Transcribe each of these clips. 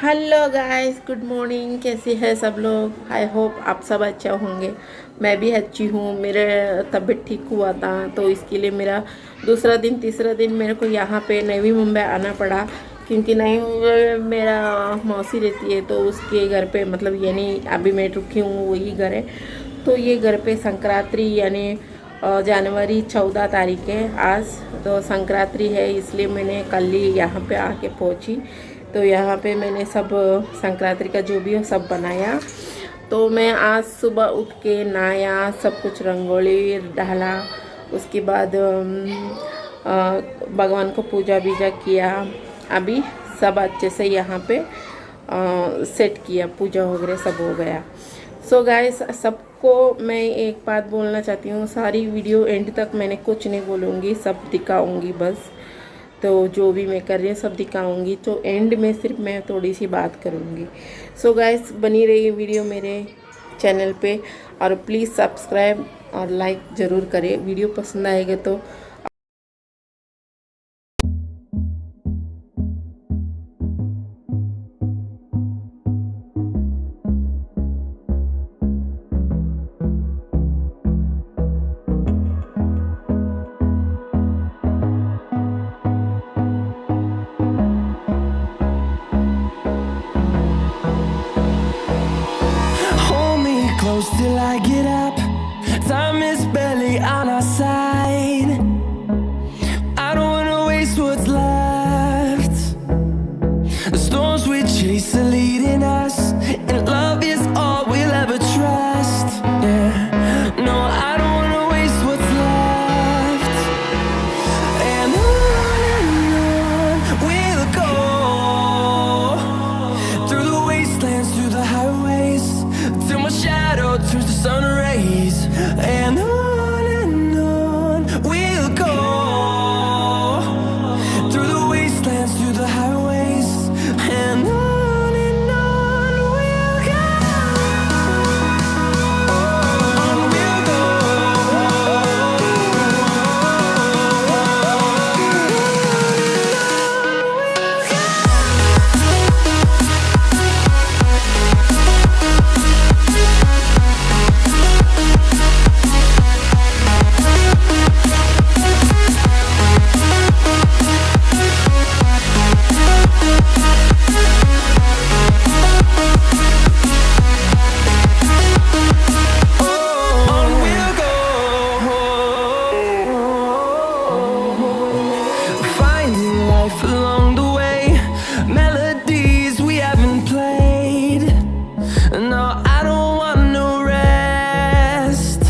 Hello guys, good morning. कैसे हैं सब लोग? आई होप आप सब अच्छा होंगे। मैं भी अच्छी हूँ। मेरा तबीयत ठीक हुआ था तो इसके लिए मेरा दूसरा दिन तीसरा दिन मेरे को यहाँ पे नवी मुंबई आना पड़ा, क्योंकि नई मुंबई में मेरा मौसी रहती है तो उसके घर पे, मतलब यानी अभी मैं रुकी हूँ वही घर है। तो ये घर पे संक्रांति यानी जनवरी 14 तारीख है आज। तो संक्रांति है इसलिए मैंने कल ही यहाँ पे आके पहुँची। तो यहाँ पे मैंने सब संक्रांति का जो भी हो सब बनाया। तो मैं आज सुबह उठ के नहाया, सब कुछ रंगोली डाला। उसके बाद भगवान को पूजा बीजा किया। अभी सब अच्छे से यहाँ पे सेट किया, पूजा वगैरह सब हो गया। सो गाइस, सबको मैं एक बात बोलना चाहती हूँ। सारी वीडियो एंड तक मैंने कुछ नहीं बोलूँगी, सब दिखाऊँगी बस। तो जो भी मैं कर रही हूँ सब दिखाऊंगी। तो एंड में सिर्फ मैं थोड़ी सी बात करूँगी। सो गाइस, बनी रही वीडियो मेरे चैनल पे और प्लीज़ सब्सक्राइब और लाइक ज़रूर करें। वीडियो पसंद आएगा तो Hold me close till I get up. Time is barely on our side. I don't wanna waste what's left. The storms we chase are leading us, and love is all we'll ever trust. Yeah, no, I don't wanna waste what's left. And on we'll go, through the wastelands, through the highways, till my shadow turns to sun rays. And on we'll go, through the wastelands, through the highways. And on we'll go, on we'll go. On we'll go, finding life along the way, melodies we haven't played. No, I don't want no rest,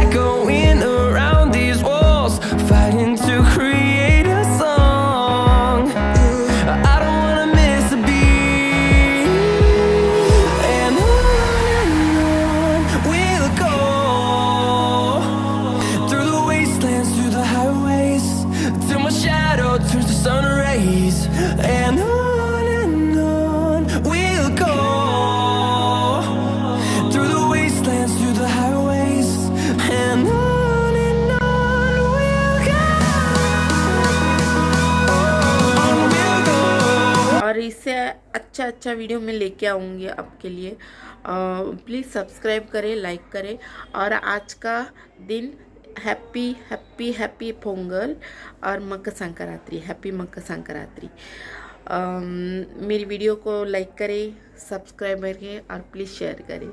echoing around these walls, fighting to create a song. I don't wanna miss a beat. And on we'll go, through the wastelands, through the highways, till my shadow turns to sun rays. And on we'll go, through the wastelands, through the highways. And on we'll go, on we'll go. और इससे अच्छा अच्छा video मैं लेके आऊँगी आपके लिए। Please subscribe करें, लाइक करें। और आज का दिन हैप्पी हैप्पी हैप्पी पोंगल और मकर संक्रांति, हैप्पी मकर संक्रांति। मेरी वीडियो को लाइक करें, सब्सक्राइब करें और प्लीज़ शेयर करें।